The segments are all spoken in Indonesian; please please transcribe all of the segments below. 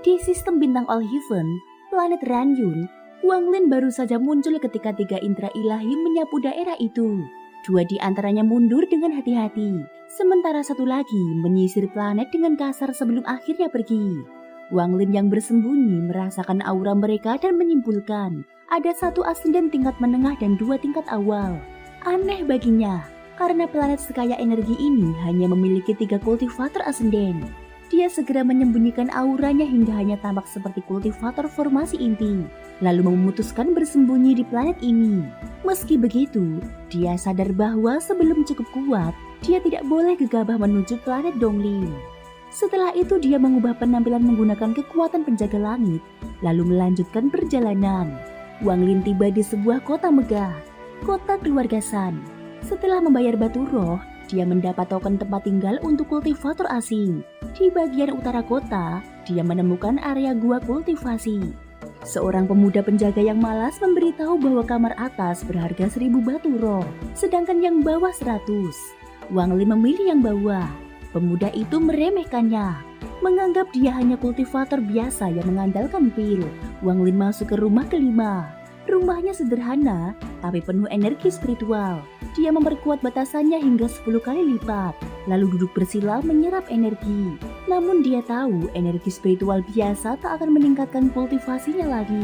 Di sistem bintang All-Heaven, planet Ranyun, Wang Lin baru saja muncul ketika 3 indera ilahi menyapu daerah itu. 2 di antaranya mundur dengan hati-hati, sementara 1 lagi menyisir planet dengan kasar sebelum akhirnya pergi. Wang Lin yang bersembunyi merasakan aura mereka dan menyimpulkan ada 1 ascendant tingkat menengah dan 2 tingkat awal. Aneh baginya, karena planet sekaya energi ini hanya memiliki 3 kultivator ascendant. Dia segera menyembunyikan auranya hingga hanya tampak seperti kultivator formasi inti, lalu memutuskan bersembunyi di planet ini. Meski begitu, dia sadar bahwa sebelum cukup kuat, dia tidak boleh gegabah menuju planet Dongling. Setelah itu dia mengubah penampilan menggunakan kekuatan penjaga langit, lalu melanjutkan perjalanan. Wang Lin tiba di sebuah kota megah, kota keluarga San. Setelah membayar batu roh, dia mendapat token tempat tinggal untuk kultivator asing. Di bagian utara kota, dia menemukan area gua kultivasi. Seorang pemuda penjaga yang malas memberitahu bahwa kamar atas berharga 1000 batu roh, sedangkan yang bawah 100. Wang Lin memilih yang bawah. Pemuda itu meremehkannya, menganggap dia hanya kultivator biasa yang mengandalkan pil. Wang Lin masuk ke rumah kelima. Rumahnya sederhana, tapi penuh energi spiritual. Dia memperkuat batasannya hingga 10 kali lipat, lalu duduk bersila menyerap energi. Namun dia tahu energi spiritual biasa tak akan meningkatkan kultivasinya lagi.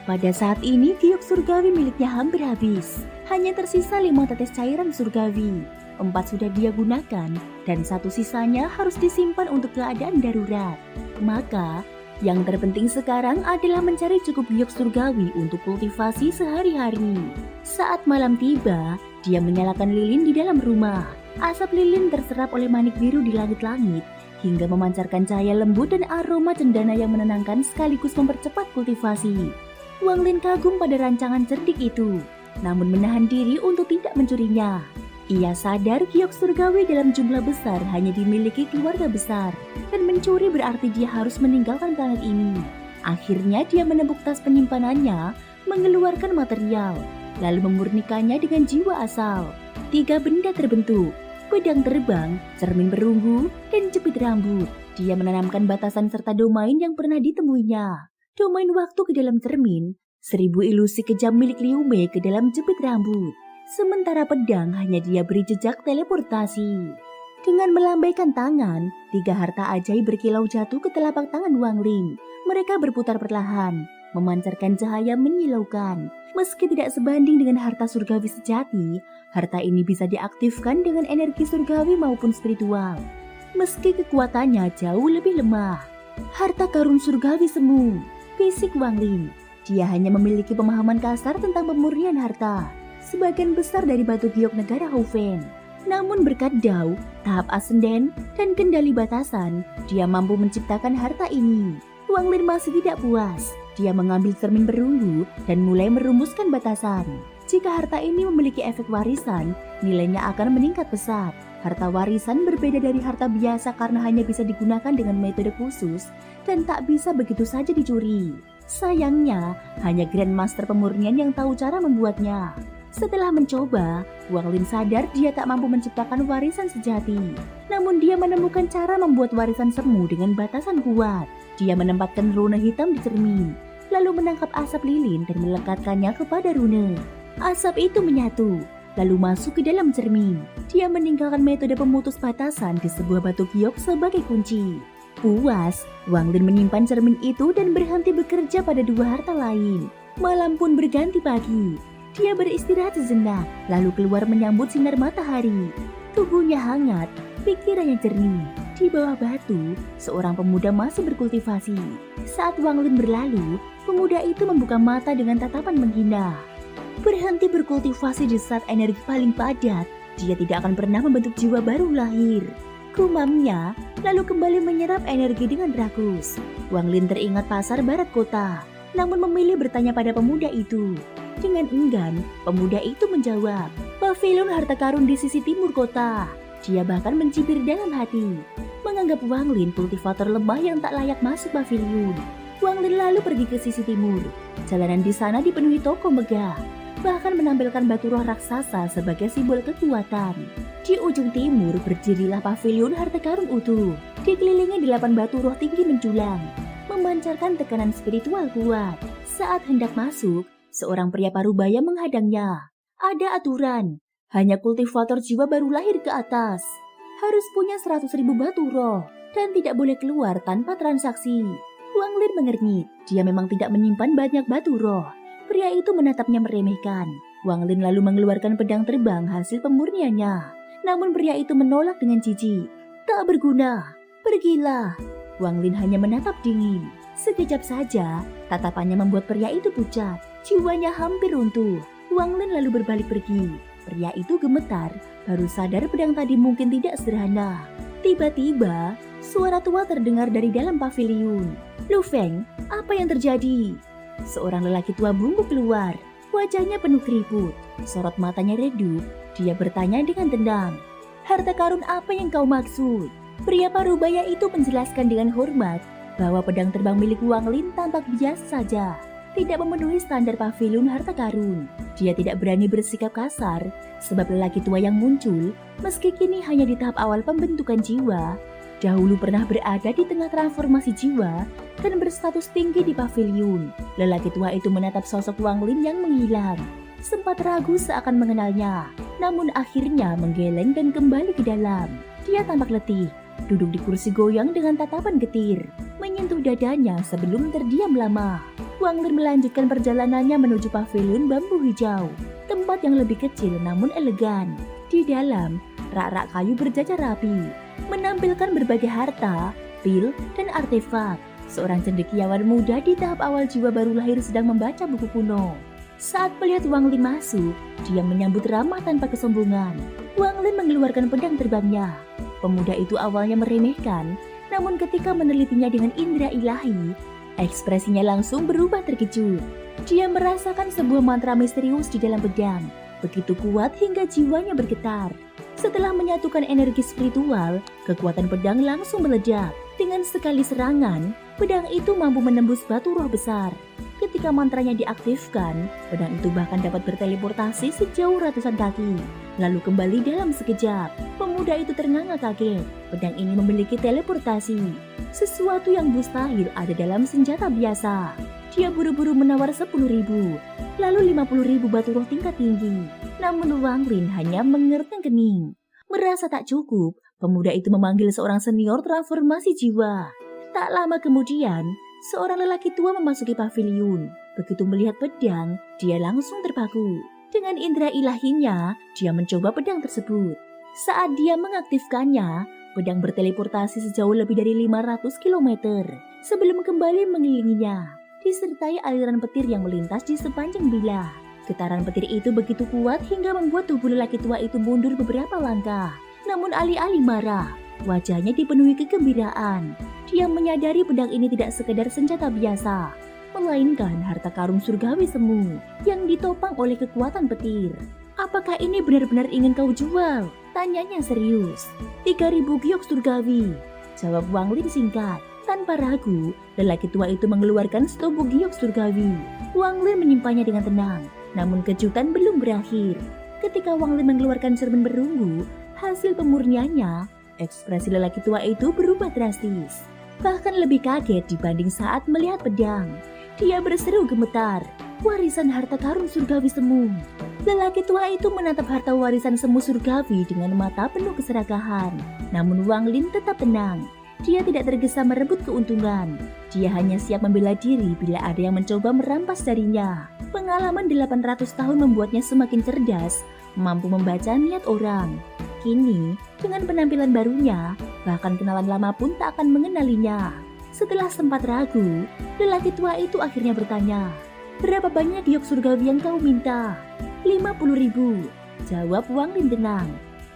Pada saat ini giok surgawi miliknya hampir habis. Hanya tersisa 5 tetes cairan surgawi. 4 sudah dia gunakan dan 1 sisanya harus disimpan untuk keadaan darurat. Maka, yang terpenting sekarang adalah mencari cukup giok surgawi untuk kultivasi sehari-hari. Saat malam tiba, dia menyalakan lilin di dalam rumah. Asap lilin terserap oleh manik biru di langit-langit hingga memancarkan cahaya lembut dan aroma cendana yang menenangkan sekaligus mempercepat kultivasi. Wang Lin kagum pada rancangan cerdik itu, namun menahan diri untuk tidak mencurinya. Ia sadar giok surgawi dalam jumlah besar hanya dimiliki keluarga besar, dan mencuri berarti dia harus meninggalkan planet ini. Akhirnya dia menepuk tas penyimpanannya, mengeluarkan material, lalu memurnikannya dengan jiwa asal. 3 benda terbentuk, pedang terbang, cermin perunggu, dan jepit rambut. Dia menanamkan batasan serta domain yang pernah ditemuinya. Domain waktu ke dalam cermin, 1000 ilusi kejam milik Liu Mei ke dalam jepit rambut. Sementara pedang hanya dia beri jejak teleportasi. Dengan melambaikan tangan, 3 harta ajaib berkilau jatuh ke telapak tangan Wang Lin. Mereka berputar perlahan, memancarkan cahaya menyilaukan. Meski tidak sebanding dengan harta surgawi sejati, harta ini bisa diaktifkan dengan energi surgawi maupun spiritual. Meski kekuatannya jauh lebih lemah. Harta karun surgawi semu, fisik Wang Lin. Dia hanya memiliki pemahaman kasar tentang pemurnian harta. Sebagian besar dari batu giok negara Houfen. Namun berkat Dao, tahap ascendant, dan kendali batasan, dia mampu menciptakan harta ini. Wang Lin masih tidak puas. Dia mengambil cermin perunggu dan mulai merumuskan batasan. Jika harta ini memiliki efek warisan, nilainya akan meningkat pesat. Harta warisan berbeda dari harta biasa karena hanya bisa digunakan dengan metode khusus dan tak bisa begitu saja dicuri. Sayangnya, hanya Grandmaster pemurnian yang tahu cara membuatnya. Setelah mencoba, Wang Lin sadar dia tak mampu menciptakan warisan sejati. Namun dia menemukan cara membuat warisan semu dengan batasan kuat. Dia menempatkan rune hitam di cermin, lalu menangkap asap lilin dan melekatkannya kepada rune. Asap itu menyatu, lalu masuk ke dalam cermin. Dia meninggalkan metode pemutus batasan di sebuah batu giok sebagai kunci. Puas, Wang Lin menyimpan cermin itu dan berhenti bekerja pada 2 harta lain. Malam pun berganti pagi. Dia beristirahat sejenak, lalu keluar menyambut sinar matahari. Tubuhnya hangat, pikirannya jernih. Di bawah batu, seorang pemuda masih berkultivasi. Saat Wang Lin berlalu, pemuda itu membuka mata dengan tatapan menghina. Berhenti berkultivasi di saat energi paling padat, dia tidak akan pernah membentuk jiwa baru lahir. Gumamnya, lalu kembali menyerap energi dengan rakus. Wang Lin teringat pasar barat kota, namun memilih bertanya pada pemuda itu. Dengan enggan, pemuda itu menjawab, "Pavilion harta karun di sisi timur kota." Dia bahkan mencibir dalam hati, menganggap Wang Lin kultivator lemah yang tak layak masuk pavilion. Wang Lin lalu pergi ke sisi timur. Jalanan di sana dipenuhi toko megah, bahkan menampilkan batu roh raksasa sebagai simbol kekuatan. Di ujung timur berdirilah pavilion harta karun utuh, dikelilingi 8 batu roh tinggi menjulang. memancarkan tekanan spiritual kuat. Saat hendak masuk, seorang pria parubaya menghadangnya. Ada aturan, hanya kultivator jiwa baru lahir ke atas. Harus punya 100.000 batu roh dan tidak boleh keluar tanpa transaksi. Wang Lin mengernyit, dia memang tidak menyimpan banyak batu roh. Pria itu menatapnya meremehkan. Wang Lin lalu mengeluarkan pedang terbang hasil pemurniannya. Namun pria itu menolak dengan jijik. Tak berguna, pergilah. Wang Lin hanya menatap dingin. Sekejap saja, tatapannya membuat pria itu pucat. Jiwanya hampir runtuh. Wang Lin lalu berbalik pergi. Pria itu gemetar, baru sadar pedang tadi mungkin tidak sederhana. Tiba-tiba, suara tua terdengar dari dalam paviliun. Lu Feng, apa yang terjadi? Seorang lelaki tua bungkuk keluar. Wajahnya penuh keriput, sorot matanya redup. Dia bertanya dengan tenang. Harta karun apa yang kau maksud? Pria parubaya itu menjelaskan dengan hormat bahwa pedang terbang milik Wang Lin tampak biasa saja, tidak memenuhi standar paviliun harta karun. Dia tidak berani bersikap kasar sebab lelaki tua yang muncul, meski kini hanya di tahap awal pembentukan jiwa, dahulu pernah berada di tengah transformasi jiwa dan berstatus tinggi di paviliun. Lelaki tua itu menatap sosok Wang Lin yang menghilang. Sempat ragu seakan mengenalnya, namun akhirnya menggeleng dan kembali ke dalam. Dia tampak letih, duduk di kursi goyang dengan tatapan getir, menyentuh dadanya sebelum terdiam lama. Wang Lin melanjutkan perjalanannya menuju paviliun bambu hijau, tempat yang lebih kecil namun elegan. Di dalam, rak-rak kayu berjajar rapi, menampilkan berbagai harta, pil, dan artefak. Seorang cendekiawan muda di tahap awal jiwa baru lahir sedang membaca buku kuno. Saat melihat Wang Lin masuk, dia menyambut ramah tanpa kesombongan. Wang Lin mengeluarkan pedang terbangnya. Pemuda itu awalnya meremehkan, namun ketika menelitinya dengan indera ilahi, ekspresinya langsung berubah terkejut. Dia merasakan sebuah mantra misterius di dalam pedang, begitu kuat hingga jiwanya bergetar. Setelah menyatukan energi spiritual, kekuatan pedang langsung meledak. Dengan sekali serangan, pedang itu mampu menembus batu roh besar. Ketika mantranya diaktifkan, pedang itu bahkan dapat berteleportasi sejauh ratusan kaki, lalu kembali dalam sekejap. Pemuda itu ternganga kaget. Pedang ini memiliki teleportasi, sesuatu yang mustahil ada dalam senjata biasa. Dia buru-buru menawar 10.000, lalu 50.000 batu roh tingkat tinggi. Namun Wang Lin hanya mengerutkan kening. Merasa tak cukup, pemuda itu memanggil seorang senior transformasi jiwa. Tak lama kemudian, seorang lelaki tua memasuki paviliun. Begitu melihat pedang, dia langsung terpaku. Dengan indera ilahinya, dia mencoba pedang tersebut. Saat dia mengaktifkannya, pedang berteleportasi sejauh lebih dari 500 km sebelum kembali mengelilinginya, disertai aliran petir yang melintas di sepanjang bilah. Getaran petir itu begitu kuat hingga membuat tubuh lelaki tua itu mundur beberapa langkah. Namun alih-alih marah, wajahnya dipenuhi kegembiraan. Dia menyadari pedang ini tidak sekedar senjata biasa, melainkan harta karun surgawi semu yang ditopang oleh kekuatan petir. Apakah ini benar-benar ingin kau jual? Tanyanya serius. 3.000 giok surgawi, jawab Wang Lin singkat. Tanpa ragu, lelaki tua itu mengeluarkan setubuh giok surgawi. Wang Lin menyimpannya dengan tenang. Namun kejutan belum berakhir. Ketika Wang Lin mengeluarkan cermin berunggu, hasil pemurniannya, ekspresi lelaki tua itu berubah drastis. Bahkan lebih kaget dibanding saat melihat pedang. Dia berseru gemetar, warisan harta karun surgawi semu. Lelaki tua itu menatap harta warisan semu surgawi dengan mata penuh keserakahan. Namun Wang Lin tetap tenang. Dia tidak tergesa merebut keuntungan. Dia hanya siap membela diri bila ada yang mencoba merampas darinya. Pengalaman 800 tahun membuatnya semakin cerdas, mampu membaca niat orang. Kini, dengan penampilan barunya, bahkan kenalan lama pun tak akan mengenalinya. Setelah sempat ragu, lelaki tua itu akhirnya bertanya, "Berapa banyak giok surgawi yang kau minta?" 50.000, jawab Wang Lin tenang.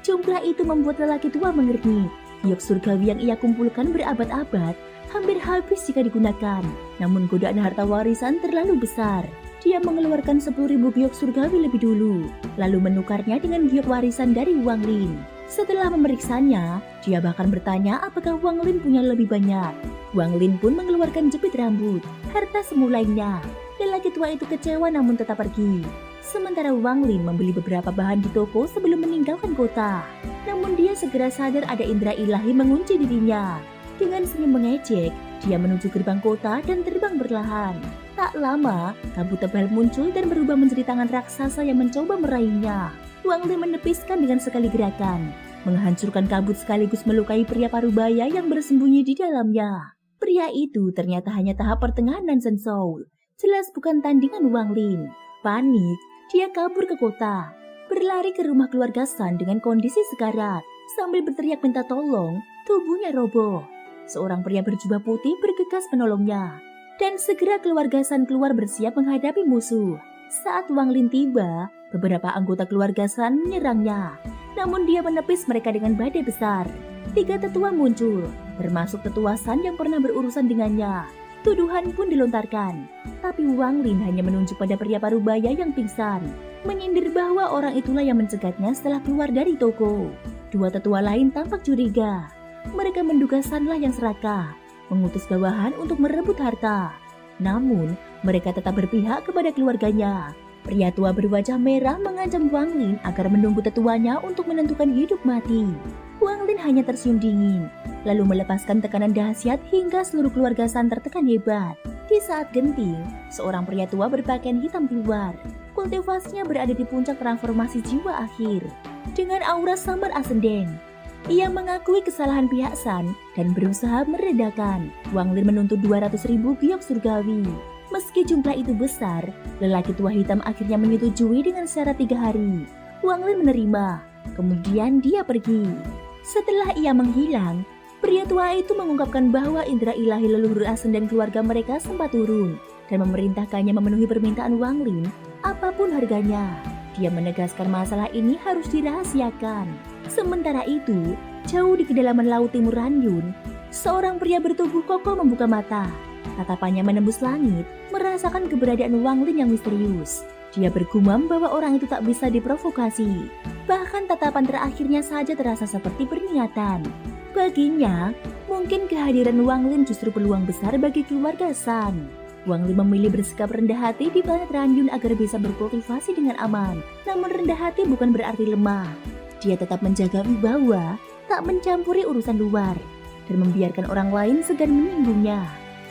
Jumlah itu membuat lelaki tua mengernyit. Giok surgawi yang ia kumpulkan berabad-abad hampir habis jika digunakan. Namun godaan harta warisan terlalu besar. Dia mengeluarkan 10.000 giok surgawi lebih dulu, lalu menukarnya dengan giok warisan dari Wang Lin. Setelah memeriksanya, dia bahkan bertanya apakah Wang Lin punya lebih banyak. Wang Lin pun mengeluarkan jepit rambut, harta semu lainnya. Lelaki tua itu kecewa namun tetap pergi. Sementara Wang Lin membeli beberapa bahan di toko sebelum meninggalkan kota. Namun dia segera sadar ada indera ilahi mengunci dirinya. Dengan senyum mengejek, Dia menuju gerbang kota dan terbang perlahan. Tak lama, kabut tebal muncul dan berubah menjadi tangan raksasa yang mencoba meraihnya. Wang Lin menepiskan dengan sekali gerakan, menghancurkan kabut sekaligus melukai pria parubaya yang bersembunyi di dalamnya. Pria itu ternyata hanya tahap pertengahan Nansen Soul. Jelas bukan tandingan Wang Lin. Panik, dia kabur ke kota, berlari ke rumah keluarga San dengan kondisi sekarat. Sambil berteriak minta tolong, tubuhnya roboh. Seorang pria berjubah putih bergegas menolongnya. Dan segera keluarga San keluar bersiap menghadapi musuh. Saat Wang Lin tiba, beberapa anggota keluarga San menyerangnya. Namun dia menepis mereka dengan badai besar. 3 tetua muncul, termasuk tetua San yang pernah berurusan dengannya. Tuduhan pun dilontarkan. Tapi Wang Lin hanya menunjuk pada pria parubaya yang pingsan, menyindir bahwa orang itulah yang mencegatnya setelah keluar dari toko. 2 tetua lain tampak curiga. Mereka menduga Sanlah yang serakah, mengutus bawahan untuk merebut harta. Namun, mereka tetap berpihak kepada keluarganya. Pria tua berwajah merah mengancam Wang Lin agar menunggu tetuanya untuk menentukan hidup mati. Wang Lin hanya tersenyum dingin, lalu melepaskan tekanan dahsyat hingga seluruh keluarga San tertekan hebat. Di saat genting, seorang pria tua berpakaian hitam keluar. Kultivasinya berada di puncak transformasi jiwa akhir, dengan aura samar ascendant. Ia mengakui kesalahan pihak San dan berusaha meredakan. Wang Lin menuntut 200.000 giok surgawi. Meski jumlah itu besar, lelaki tua hitam akhirnya menyetujui dengan syarat 3 hari. Wang Lin menerima, kemudian dia pergi. Setelah ia menghilang, pria tua itu mengungkapkan bahwa indera ilahi leluhur Asen dan keluarga mereka sempat turun dan memerintahkannya memenuhi permintaan Wang Lin apapun harganya. Dia menegaskan masalah ini harus dirahasiakan. Sementara itu, jauh di kedalaman laut timur Ranyun, seorang pria bertubuh kokoh membuka mata. Tatapannya menembus langit, merasakan keberadaan Wang Lin yang misterius. Dia bergumam bahwa orang itu tak bisa diprovokasi. Bahkan tatapan terakhirnya saja terasa seperti peringatan. Baginya, mungkin kehadiran Wang Lin justru peluang besar bagi keluarga San. Wang Lin memilih bersikap rendah hati di planet Ranyun agar bisa berkultivasi dengan aman. Namun rendah hati bukan berarti lemah. Dia tetap menjaga wibawa, tak mencampuri urusan luar, dan membiarkan orang lain segan menyinggungnya.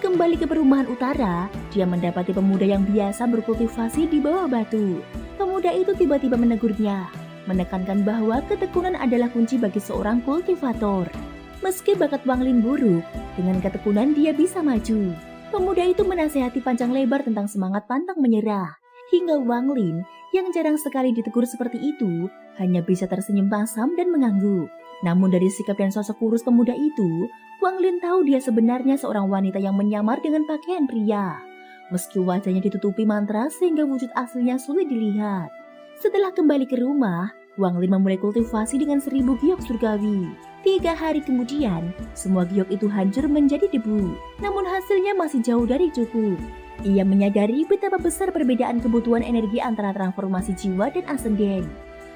Kembali ke perumahan utara, dia mendapati pemuda yang biasa berkultivasi di bawah batu. Pemuda itu tiba-tiba menegurnya, menekankan bahwa ketekunan adalah kunci bagi seorang kultivator. Meski bakat Wang Lin buruk, dengan ketekunan dia bisa maju. Pemuda itu menasihati panjang lebar tentang semangat pantang menyerah. Hingga Wang Lin, yang jarang sekali ditegur seperti itu, hanya bisa tersenyum pasam dan mengangguk. Namun dari sikap dan sosok kurus pemuda itu, Wang Lin tahu dia sebenarnya seorang wanita yang menyamar dengan pakaian pria. Meski wajahnya ditutupi mantra sehingga wujud aslinya sulit dilihat. Setelah kembali ke rumah, Wang Lin memulai kultivasi dengan 1000 giok surgawi. 3 hari kemudian, semua giok itu hancur menjadi debu. Namun hasilnya masih jauh dari cukup. Ia menyadari betapa besar perbedaan kebutuhan energi antara transformasi jiwa dan ascendant.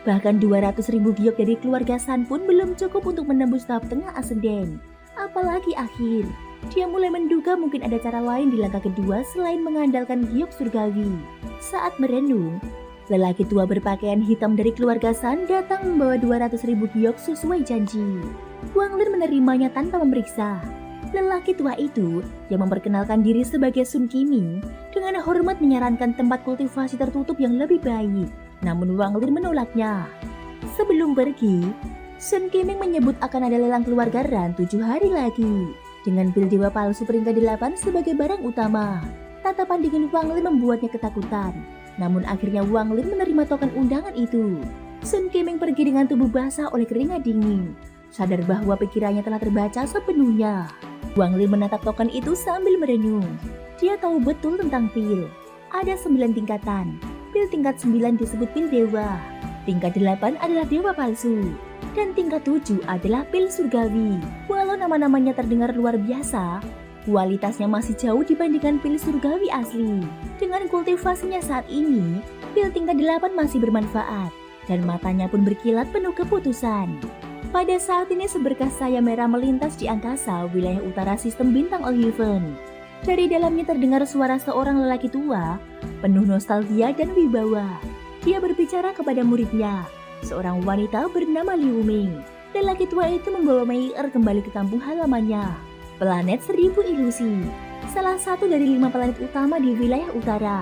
Bahkan 200.000 giok dari keluarga San pun belum cukup untuk menembus tahap tengah ascendant. Apalagi akhir. Dia mulai menduga mungkin ada cara lain di langkah kedua selain mengandalkan giok surgawi. Saat merenung, lelaki tua berpakaian hitam dari keluarga San datang membawa 200.000 giok sesuai janji. Wang Lin menerimanya tanpa memeriksa. Lelaki tua itu yang memperkenalkan diri sebagai Sun Qiming dengan hormat menyarankan tempat kultivasi tertutup yang lebih baik. Namun Wang Lin menolaknya. Sebelum pergi, Sun Qiming menyebut akan ada lelang keluarga Ran 7 hari lagi, dengan pil dewa palsu peringkat 8 sebagai barang utama. Tatapan dingin Wang Lin membuatnya ketakutan. Namun akhirnya Wang Lin menerima token undangan itu. Sun Qiming pergi dengan tubuh basah oleh keringat dingin, sadar bahwa pikirannya telah terbaca sepenuhnya. Wang Lin menatap token itu sambil merenung. Dia tahu betul tentang pil. Ada 9 tingkatan. Pil tingkat 9 disebut pil dewa. Tingkat 8 adalah dewa palsu. Dan tingkat 7 adalah pil surgawi. Walau nama-namanya terdengar luar biasa, kualitasnya masih jauh dibandingkan pil surgawi asli. Dengan kultivasinya saat ini, pil tingkat 8 masih bermanfaat. Dan matanya pun berkilat penuh keputusan. Pada saat ini seberkas cahaya merah melintas di angkasa wilayah utara sistem bintang All-Heaven. Dari dalamnya terdengar suara seorang lelaki tua, penuh nostalgia dan wibawa. Dia berbicara kepada muridnya, seorang wanita bernama Liu Ming. Lelaki tua itu membawa Mei Er kembali ke kampung halamannya. planet 1000 ilusi, salah satu dari 5 planet utama di wilayah utara.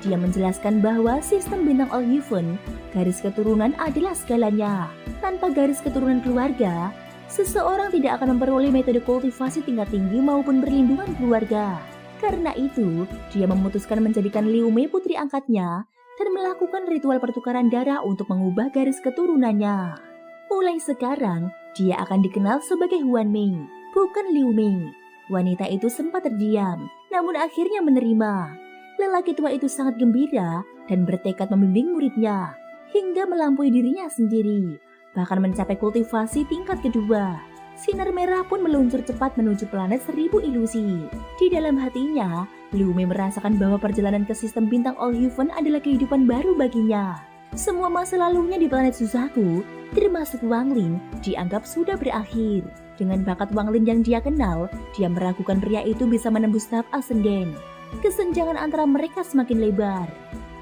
Dia menjelaskan bahwa sistem bintang Olgiven, garis keturunan adalah segalanya. Tanpa garis keturunan keluarga, seseorang tidak akan memperoleh metode kultivasi tingkat tinggi maupun perlindungan keluarga. Karena itu, dia memutuskan menjadikan Liu Mei putri angkatnya dan melakukan ritual pertukaran darah untuk mengubah garis keturunannya. Mulai sekarang, dia akan dikenal sebagai Huan Mei, bukan Liu Mei. Wanita itu sempat terdiam, namun akhirnya menerima. Lelaki tua itu sangat gembira dan bertekad membimbing muridnya, hingga melampaui dirinya sendiri, bahkan mencapai kultivasi tingkat kedua. Sinar merah pun meluncur cepat menuju planet 1000 ilusi. Di dalam hatinya, Liu Mei merasakan bahwa perjalanan ke sistem bintang Olgiven adalah kehidupan baru baginya. Semua masa lalunya di planet Suzaku, termasuk Wang Lin, dianggap sudah berakhir. Dengan bakat Wang Lin yang dia kenal, dia meragukan pria itu bisa menembus tahap ascenden. Kesenjangan antara mereka semakin lebar.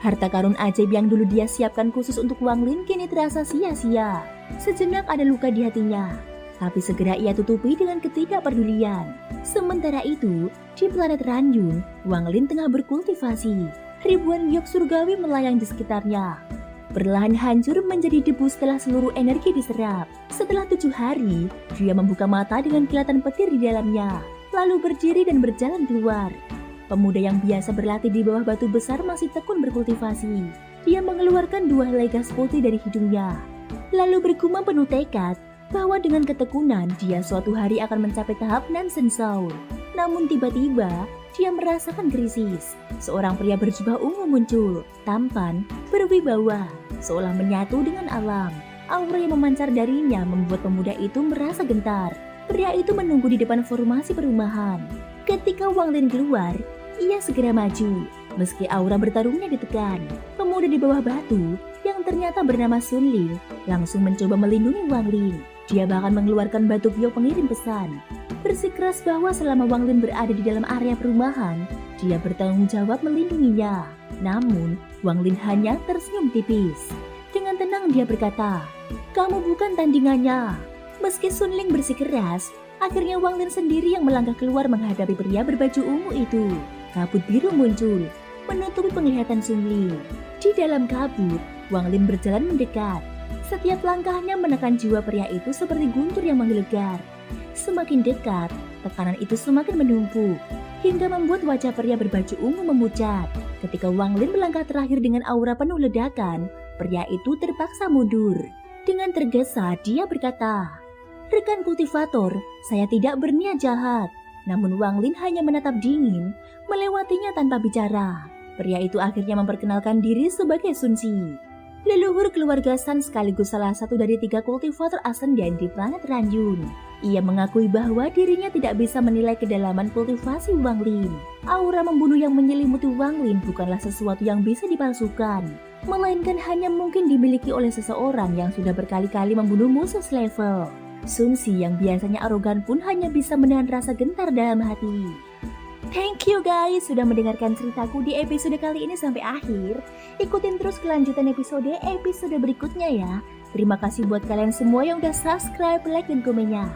Harta karun ajaib yang dulu dia siapkan khusus untuk Wang Lin kini terasa sia-sia. Sejenak ada luka di hatinya, tapi segera ia tutupi dengan ketidakpedulian. Sementara itu, di planet Ranyun, Wang Lin tengah berkultivasi. Ribuan giok surgawi melayang di sekitarnya, perlahan hancur menjadi debu setelah seluruh energi diserap. Setelah 7 hari, dia membuka mata dengan kilatan petir di dalamnya, lalu berdiri dan berjalan keluar. Pemuda yang biasa berlatih di bawah batu besar masih tekun berkultivasi. Dia mengeluarkan 2 helai gas putih dari hidungnya, lalu bergumam penuh tekad bahwa dengan ketekunan dia suatu hari akan mencapai tahap Nansensou. Namun tiba-tiba dia merasakan krisis. Seorang pria berjubah ungu muncul, tampan, berwibawa, seolah menyatu dengan alam. Aura yang memancar darinya membuat pemuda itu merasa gentar. Pria itu menunggu di depan formasi perumahan. Ketika Wang Lin keluar, ia segera maju. Meski aura bertarungnya ditekan, pemuda di bawah batu yang ternyata bernama Sun Ling langsung mencoba melindungi Wang Lin. Dia bahkan mengeluarkan batu giok pengirim pesan, bersikeras bahwa selama Wang Lin berada di dalam area perumahan, dia bertanggung jawab melindunginya. Namun, Wang Lin hanya tersenyum tipis. Dengan tenang dia berkata, "Kamu bukan tandingannya." Meski Sun Ling bersikeras, akhirnya Wang Lin sendiri yang melangkah keluar menghadapi pria berbaju ungu itu. Kabut biru muncul, menutupi penglihatan Sun Ling. Di dalam kabut, Wang Lin berjalan mendekat. Setiap langkahnya menekan jiwa pria itu seperti guntur yang menggelegar. Semakin dekat, tekanan itu semakin menumpuk, hingga membuat wajah pria berbaju ungu memucat. Ketika Wang Lin melangkah terakhir dengan aura penuh ledakan, pria itu terpaksa mundur. Dengan tergesa, dia berkata, "Rekan kultivator, saya tidak berniat jahat." Namun Wang Lin hanya menatap dingin, melewatinya tanpa bicara. Pria itu akhirnya memperkenalkan diri sebagai Sun Xi, leluhur keluarga San sekaligus salah satu dari 3 kultivator ascenden di planet Ranyun. Ia mengakui bahwa dirinya tidak bisa menilai kedalaman kultivasi Wang Lin. Aura membunuh yang menyelimuti Wang Lin bukanlah sesuatu yang bisa dipalsukan, melainkan hanya mungkin dimiliki oleh seseorang yang sudah berkali-kali membunuh musuh selevel. Sun Xi yang biasanya arogan pun hanya bisa menahan rasa gentar dalam hati. Thank you guys sudah mendengarkan ceritaku di episode kali ini sampai akhir. Ikutin terus kelanjutan episode berikutnya ya. Terima kasih buat kalian semua yang udah subscribe, like, dan komennya.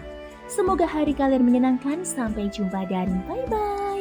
Semoga hari kalian menyenangkan. Sampai jumpa dan bye-bye.